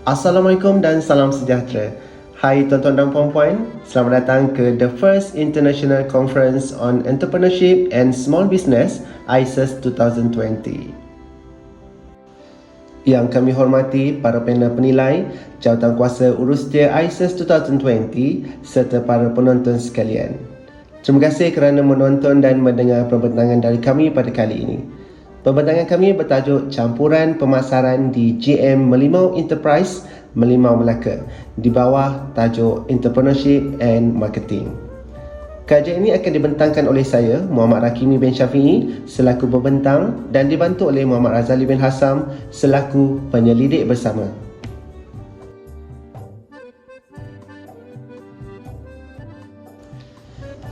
Assalamualaikum dan salam sejahtera. Hai tuan-tuan dan puan-puan, selamat datang ke The First International Conference on Entrepreneurship and Small Business ICES 2020. Yang kami hormati para panel penilai, jawatankuasa urusdia ICES 2020 serta para penonton sekalian. Terima kasih kerana menonton dan mendengar pembentangan dari kami pada kali ini. Pembentangan kami bertajuk Campuran Pemasaran di GM Melimau Enterprise Melimau Melaka di bawah tajuk Entrepreneurship and Marketing. Kajian ini akan dibentangkan oleh saya, Muhammad Rakimi bin Syafi'i selaku pembentang dan dibantu oleh Muhammad Razali bin Hassam selaku penyelidik bersama.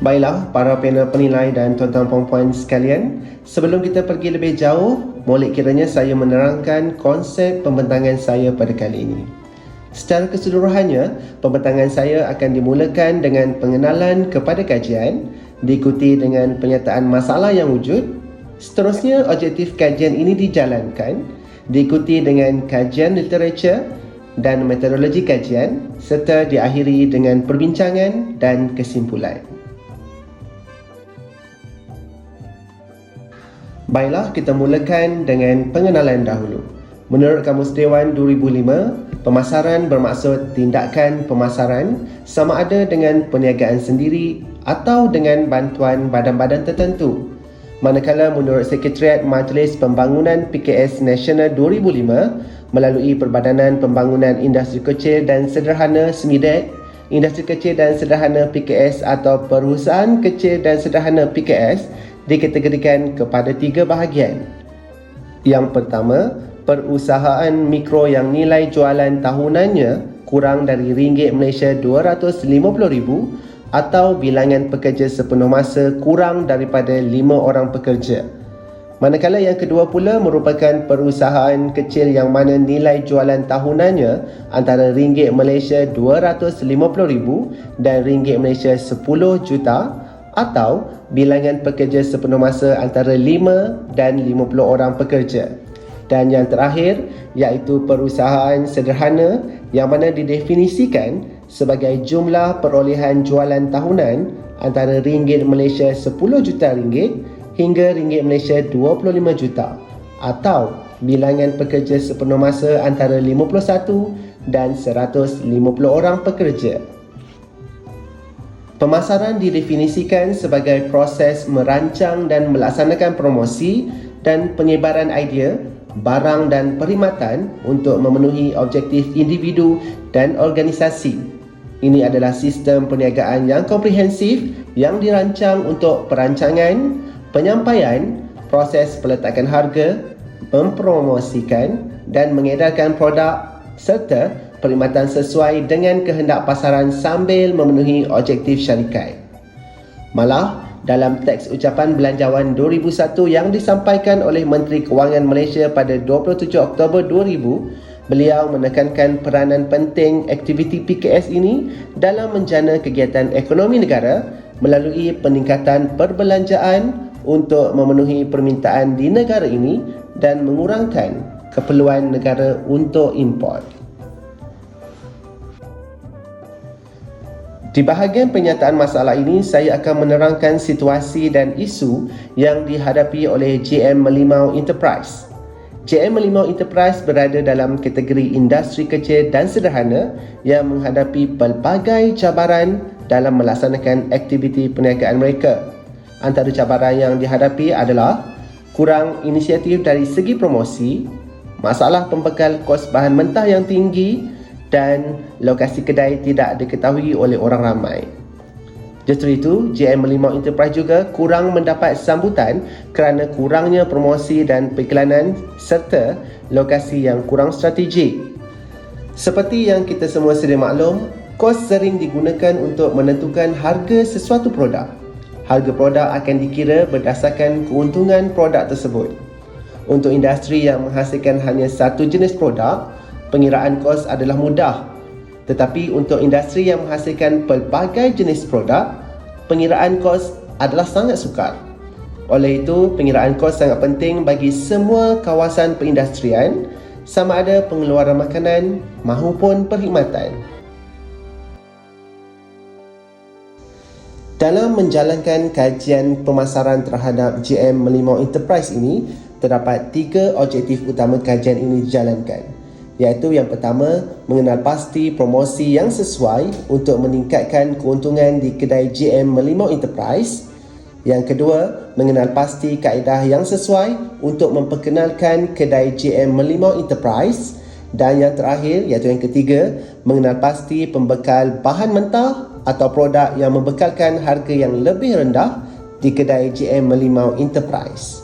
Baiklah, para panel penilai dan tuan-tuan puan-puan sekalian, sebelum kita pergi lebih jauh, boleh kiranya saya menerangkan konsep pembentangan saya pada kali ini. Secara keseluruhannya, pembentangan saya akan dimulakan dengan pengenalan kepada kajian, diikuti dengan penyataan masalah yang wujud. Seterusnya, objektif kajian ini dijalankan, diikuti dengan kajian literatur dan metodologi kajian, serta diakhiri dengan perbincangan dan kesimpulan. Baiklah, kita mulakan dengan pengenalan dahulu. Menurut Kamus Dewan 2005, pemasaran bermaksud tindakan pemasaran sama ada dengan perniagaan sendiri atau dengan bantuan badan-badan tertentu. Manakala menurut Sekretariat Majlis Pembangunan PKS Nasional 2005, melalui Perbadanan Pembangunan Industri Kecil dan Sederhana SMIDEK, Industri Kecil dan Sederhana PKS atau Perusahaan Kecil dan Sederhana PKS dikategorikan kepada 3 bahagian. Yang pertama, perusahaan mikro yang nilai jualan tahunannya kurang dari ringgit Malaysia 250,000 atau bilangan pekerja sepenuh masa kurang daripada 5 orang pekerja. Manakala yang kedua pula merupakan perusahaan kecil yang mana nilai jualan tahunannya antara ringgit Malaysia 250,000 dan ringgit Malaysia 10 juta atau bilangan pekerja sepenuh masa antara 5 dan 50 orang pekerja. Dan yang terakhir iaitu perusahaan sederhana yang mana didefinisikan sebagai jumlah perolehan jualan tahunan antara ringgit Malaysia 10 juta ringgit hingga ringgit Malaysia 25 juta atau bilangan pekerja sepenuh masa antara 51 dan 150 orang pekerja. Pemasaran didefinisikan sebagai proses merancang dan melaksanakan promosi dan penyebaran idea, barang dan perkhidmatan untuk memenuhi objektif individu dan organisasi. Ini adalah sistem perniagaan yang komprehensif yang dirancang untuk perancangan, penyampaian, proses peletakan harga, mempromosikan dan mengedarkan produk serta perkhidmatan sesuai dengan kehendak pasaran sambil memenuhi objektif syarikat. Malah, dalam teks ucapan Belanjawan 2001 yang disampaikan oleh Menteri Kewangan Malaysia pada 27 Oktober 2000, beliau menekankan peranan penting aktiviti PKS ini dalam menjana kegiatan ekonomi negara melalui peningkatan perbelanjaan untuk memenuhi permintaan di negara ini dan mengurangkan keperluan negara untuk import. Di bahagian penyataan masalah ini, saya akan menerangkan situasi dan isu yang dihadapi oleh GM Melimau Enterprise. GM Melimau Enterprise berada dalam kategori industri kecil dan sederhana yang menghadapi pelbagai cabaran dalam melaksanakan aktiviti perniagaan mereka. Antara cabaran yang dihadapi adalah kurang inisiatif dari segi promosi, masalah pembekal kos bahan mentah yang tinggi, dan lokasi kedai tidak diketahui oleh orang ramai. Justru itu, GM Melimau Enterprise juga kurang mendapat sambutan kerana kurangnya promosi dan periklanan serta lokasi yang kurang strategik. Seperti yang kita semua sedia maklum, kos sering digunakan untuk menentukan harga sesuatu produk. Harga produk akan dikira berdasarkan keuntungan produk tersebut. Untuk industri yang menghasilkan hanya satu jenis produk, pengiraan kos adalah mudah. Tetapi untuk industri yang menghasilkan pelbagai jenis produk, pengiraan kos adalah sangat sukar. Oleh itu, pengiraan kos sangat penting bagi semua kawasan perindustrian sama ada pengeluaran makanan mahupun perkhidmatan. Dalam menjalankan kajian pemasaran terhadap GM Merlimau Enterprise ini, terdapat 3 objektif utama kajian ini dijalankan, iaitu yang pertama, mengenal pasti promosi yang sesuai untuk meningkatkan keuntungan di kedai GM Merlimau Enterprise. Yang kedua, mengenal pasti kaedah yang sesuai untuk memperkenalkan kedai GM Merlimau Enterprise. Dan yang terakhir, iaitu yang ketiga, mengenal pasti pembekal bahan mentah atau produk yang membekalkan harga yang lebih rendah di kedai GM Merlimau Enterprise.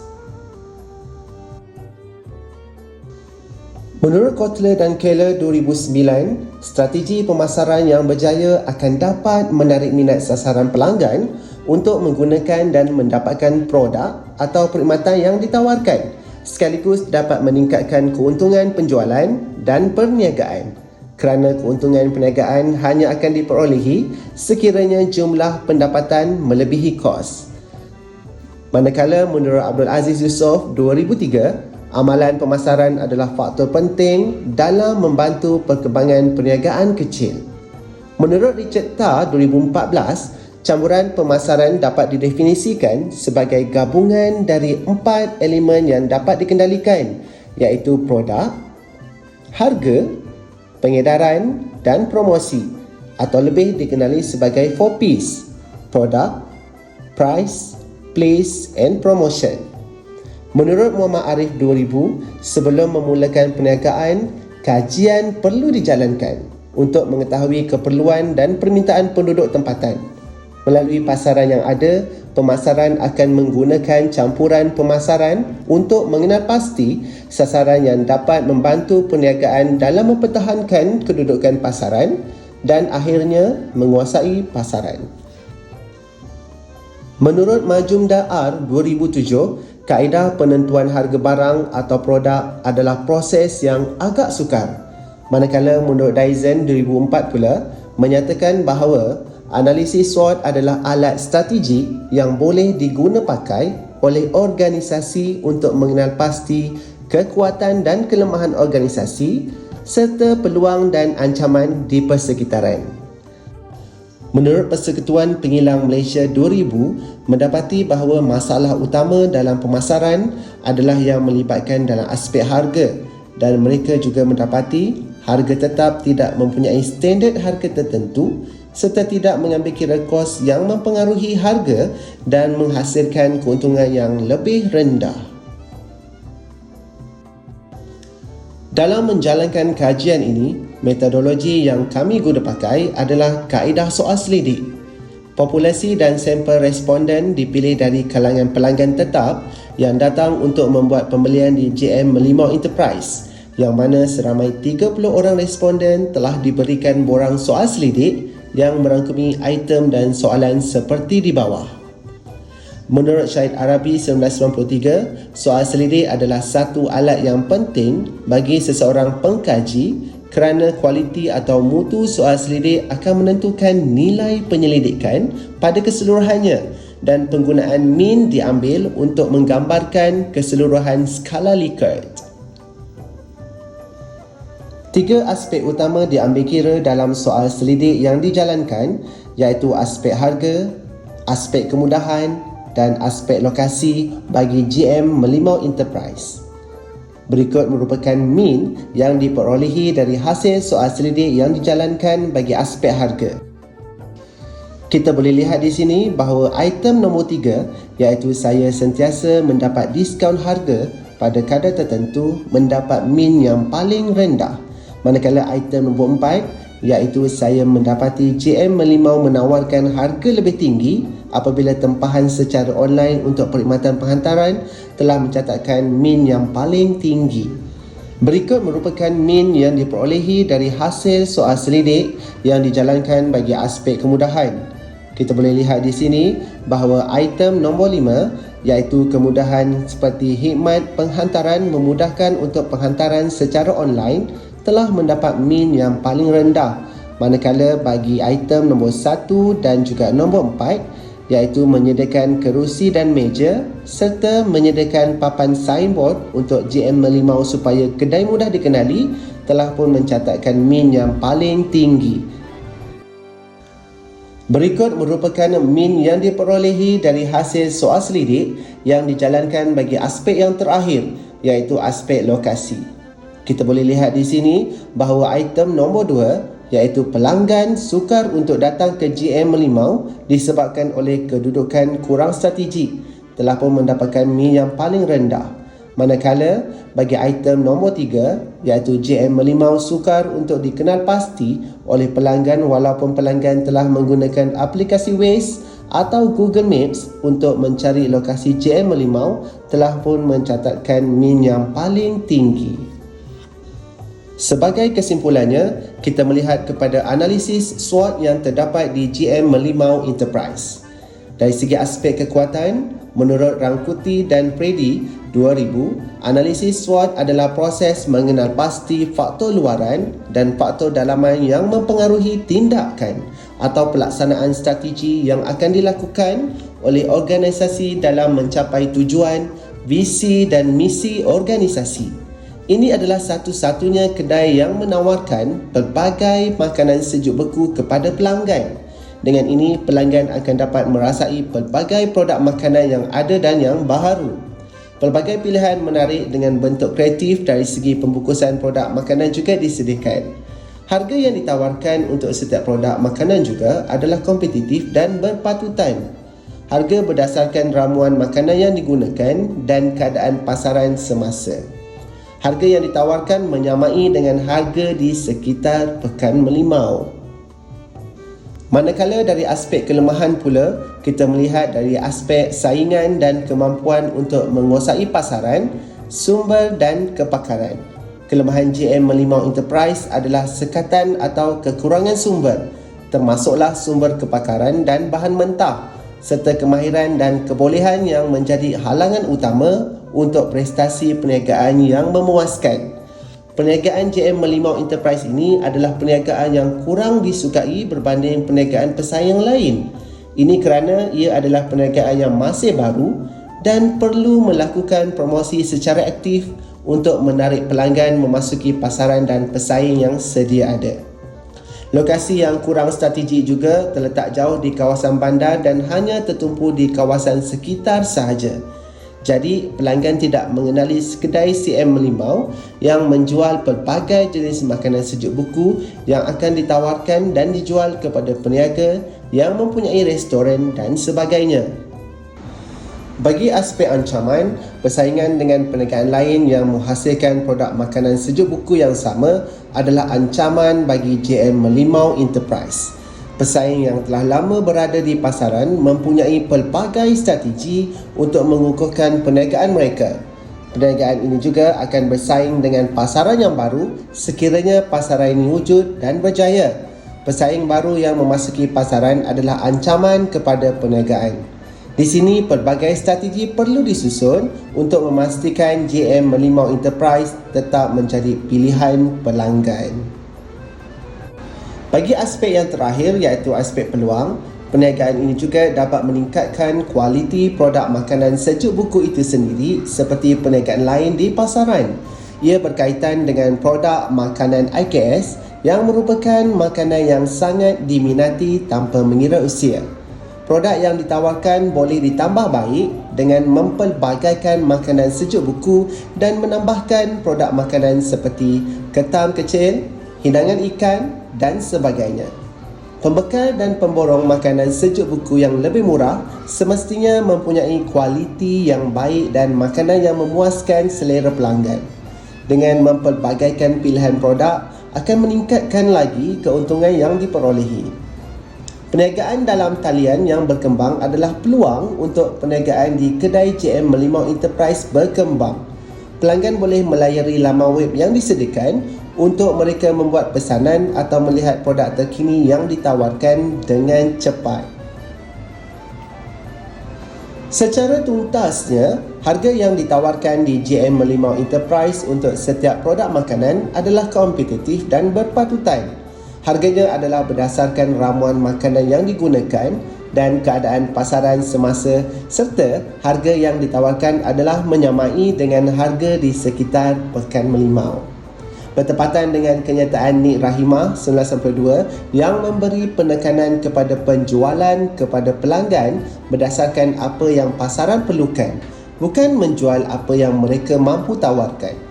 Menurut Kotler dan Keller 2009, strategi pemasaran yang berjaya akan dapat menarik minat sasaran pelanggan untuk menggunakan dan mendapatkan produk atau perkhidmatan yang ditawarkan, sekaligus dapat meningkatkan keuntungan penjualan dan perniagaan. Kerana keuntungan perniagaan hanya akan diperolehi sekiranya jumlah pendapatan melebihi kos. Manakala menurut Abdul Aziz Yusof 2003, amalan pemasaran adalah faktor penting dalam membantu perkembangan perniagaan kecil. Menurut Richard Tarr 2014, campuran pemasaran dapat didefinisikan sebagai gabungan dari 4 elemen yang dapat dikendalikan, iaitu produk, harga, pengedaran dan promosi, atau lebih dikenali sebagai 4Ps: product, price, place and promotion. Menurut Muhammad Arif 2000, sebelum memulakan perniagaan, kajian perlu dijalankan untuk mengetahui keperluan dan permintaan penduduk tempatan. Melalui pasaran yang ada, pemasaran akan menggunakan campuran pemasaran untuk mengenal pasti sasaran yang dapat membantu perniagaan dalam mempertahankan kedudukan pasaran dan akhirnya menguasai pasaran. Menurut Majumdar R 2007, kaedah penentuan harga barang atau produk adalah proses yang agak sukar. Manakala menurut Dyson 2004 pula menyatakan bahawa analisis SWOT adalah alat strategik yang boleh diguna pakai oleh organisasi untuk mengenal pasti kekuatan dan kelemahan organisasi serta peluang dan ancaman di persekitaran. Menurut Persekutuan Pengilang Malaysia 2000, mendapati bahawa masalah utama dalam pemasaran adalah yang melibatkan dalam aspek harga, dan mereka juga mendapati harga tetap tidak mempunyai standard harga tertentu serta tidak mengambil kira kos yang mempengaruhi harga dan menghasilkan keuntungan yang lebih rendah. Dalam menjalankan kajian ini, metodologi yang kami guna pakai adalah kaedah soal selidik. Populasi dan sampel responden dipilih dari kalangan pelanggan tetap yang datang untuk membuat pembelian di GM Merlimau Enterprise, yang mana seramai 30 orang responden telah diberikan borang soal selidik yang merangkumi item dan soalan seperti di bawah. Menurut Syahid Arabi 1993, soal selidik adalah satu alat yang penting bagi seseorang pengkaji kerana kualiti atau mutu soal selidik akan menentukan nilai penyelidikan pada keseluruhannya, dan penggunaan mean diambil untuk menggambarkan keseluruhan skala Likert. 3 aspek utama diambil kira dalam soal selidik yang dijalankan, iaitu aspek harga, aspek kemudahan dan aspek lokasi bagi GM Merlimau Enterprise. Berikut merupakan mean yang diperolehi dari hasil soal selidik yang dijalankan bagi aspek harga. Kita boleh lihat di sini bahawa item nombor 3, iaitu saya sentiasa mendapat diskaun harga pada kadar tertentu, mendapat mean yang paling rendah. Manakala item nombor 4, iaitu saya mendapati GM Merlimau menawarkan harga lebih tinggi apabila tempahan secara online untuk perkhidmatan penghantaran, telah mencatatkan mean yang paling tinggi. Berikut merupakan mean yang diperolehi dari hasil soal selidik yang dijalankan bagi aspek kemudahan. Kita boleh lihat di sini bahawa item nombor 5, iaitu kemudahan seperti khidmat penghantaran memudahkan untuk penghantaran secara online, telah mendapat mean yang paling rendah, manakala bagi item nombor 1 dan juga nombor 4, iaitu menyediakan kerusi dan meja serta menyediakan papan signboard untuk JM Melimau supaya kedai mudah dikenali, telah pun mencatatkan min yang paling tinggi. Berikut merupakan min yang diperolehi dari hasil soal selidik yang dijalankan bagi aspek yang terakhir, iaitu aspek lokasi. Kita boleh lihat di sini bahawa item nombor 2 iaitu pelanggan sukar untuk datang ke JM Melimau disebabkan oleh kedudukan kurang strategik, telah pun mendapatkan min yang paling rendah. Manakala bagi item nombor 3 iaitu JM Melimau sukar untuk dikenal pasti oleh pelanggan walaupun pelanggan telah menggunakan aplikasi Waze atau Google Maps untuk mencari lokasi JM Melimau, telah pun mencatatkan min yang paling tinggi. Sebagai kesimpulannya, kita melihat kepada analisis SWOT yang terdapat di JM Melimau Enterprise. Dari segi aspek kekuatan, menurut Rangkuti dan Predi 2000, analisis SWOT adalah proses mengenal pasti faktor luaran dan faktor dalaman yang mempengaruhi tindakan atau pelaksanaan strategi yang akan dilakukan oleh organisasi dalam mencapai tujuan, visi dan misi organisasi. Ini adalah satu-satunya kedai yang menawarkan pelbagai makanan sejuk beku kepada pelanggan. Dengan ini, pelanggan akan dapat merasai pelbagai produk makanan yang ada dan yang baharu. Pelbagai pilihan menarik dengan bentuk kreatif dari segi pembungkusan produk makanan juga disediakan. Harga yang ditawarkan untuk setiap produk makanan juga adalah kompetitif dan berpatutan. Harga berdasarkan ramuan makanan yang digunakan dan keadaan pasaran semasa. Harga yang ditawarkan menyamai dengan harga di sekitar Pekan Melimau. Manakala dari aspek kelemahan pula, kita melihat dari aspek saingan dan kemampuan untuk menguasai pasaran, sumber dan kepakaran. Kelemahan JM Melimau Enterprise adalah sekatan atau kekurangan sumber, termasuklah sumber kepakaran dan bahan mentah, serta kemahiran dan kebolehan yang menjadi halangan utama untuk prestasi perniagaan yang memuaskan. Perniagaan JM Melimau Enterprise ini adalah perniagaan yang kurang disukai berbanding perniagaan pesaing lain. Ini kerana ia adalah perniagaan yang masih baru dan perlu melakukan promosi secara aktif untuk menarik pelanggan memasuki pasaran dan pesaing yang sedia ada. Lokasi yang kurang strategik juga terletak jauh di kawasan bandar dan hanya tertumpu di kawasan sekitar sahaja. Jadi, pelanggan tidak mengenali kedai CM Melimau yang menjual pelbagai jenis makanan sejuk beku yang akan ditawarkan dan dijual kepada peniaga yang mempunyai restoran dan sebagainya. Bagi aspek ancaman, persaingan dengan perniagaan lain yang menghasilkan produk makanan sejuk beku yang sama adalah ancaman bagi JM Melimau Enterprise. Pesaing yang telah lama berada di pasaran mempunyai pelbagai strategi untuk mengukuhkan perniagaan mereka. Perniagaan ini juga akan bersaing dengan pasaran yang baru sekiranya pasaran ini wujud dan berjaya. Pesaing baru yang memasuki pasaran adalah ancaman kepada perniagaan. Di sini, pelbagai strategi perlu disusun untuk memastikan JM Melimau Enterprise tetap menjadi pilihan pelanggan. Bagi aspek yang terakhir iaitu aspek peluang, perniagaan ini juga dapat meningkatkan kualiti produk makanan sejuk beku itu sendiri seperti perniagaan lain di pasaran. Ia berkaitan dengan produk makanan IKS yang merupakan makanan yang sangat diminati tanpa mengira usia. Produk yang ditawarkan boleh ditambah baik dengan mempelbagaikan makanan sejuk beku dan menambahkan produk makanan seperti ketam kecil, hidangan ikan dan sebagainya. Pembekal dan pemborong makanan sejuk beku yang lebih murah semestinya mempunyai kualiti yang baik dan makanan yang memuaskan selera pelanggan. Dengan mempelbagaikan pilihan produk akan meningkatkan lagi keuntungan yang diperolehi. Perniagaan dalam talian yang berkembang adalah peluang untuk perniagaan di kedai JM Melimau Enterprise berkembang. Pelanggan boleh melayari laman web yang disediakan untuk mereka membuat pesanan atau melihat produk terkini yang ditawarkan dengan cepat. Secara tuntasnya, harga yang ditawarkan di JM Melimau Enterprise untuk setiap produk makanan adalah kompetitif dan berpatutan. Harganya adalah berdasarkan ramuan makanan yang digunakan dan keadaan pasaran semasa serta harga yang ditawarkan adalah menyamai dengan harga di sekitar Pekan Melimau. Bertepatan dengan kenyataan Nik Rahimah 1992 yang memberi penekanan kepada penjualan kepada pelanggan berdasarkan apa yang pasaran perlukan, bukan menjual apa yang mereka mampu tawarkan.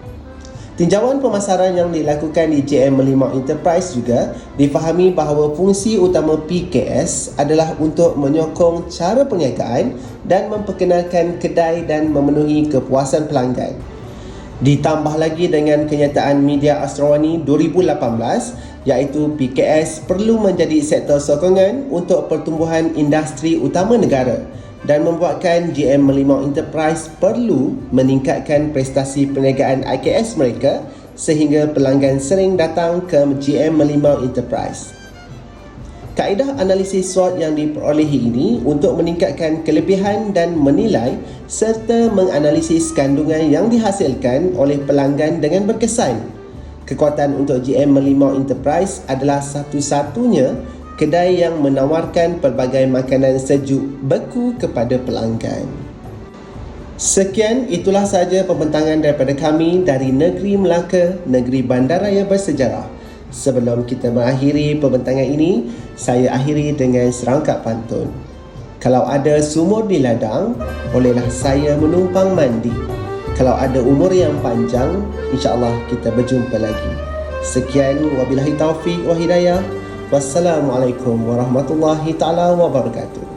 Tinjauan pemasaran yang dilakukan di JM Melimau Enterprise juga difahami bahawa fungsi utama PKS adalah untuk menyokong cara perniagaan dan memperkenalkan kedai dan memenuhi kepuasan pelanggan. Ditambah lagi dengan kenyataan Media Astrawani 2018 iaitu PKS perlu menjadi sektor sokongan untuk pertumbuhan industri utama negara dan membuatkan JM Melimau Enterprise perlu meningkatkan prestasi perniagaan IKS mereka sehingga pelanggan sering datang ke JM Melimau Enterprise. Kaedah analisis SWOT yang diperolehi ini untuk meningkatkan kelebihan dan menilai serta menganalisis kandungan yang dihasilkan oleh pelanggan dengan berkesan. Kekuatan untuk JM Melimau Enterprise adalah satu-satunya kedai yang menawarkan pelbagai makanan sejuk beku kepada pelanggan. Sekian, itulah sahaja pembentangan daripada kami dari Negeri Melaka, negeri bandaraya bersejarah. Sebelum kita mengakhiri pembentangan ini, saya akhiri dengan serangkap pantun. Kalau ada sumur di ladang, bolehlah saya menumpang mandi. Kalau ada umur yang panjang, insya-Allah kita berjumpa lagi. Sekian, wabillahi taufiq wa hidayah. Wassalamualaikum warahmatullahi taala wabarakatuh.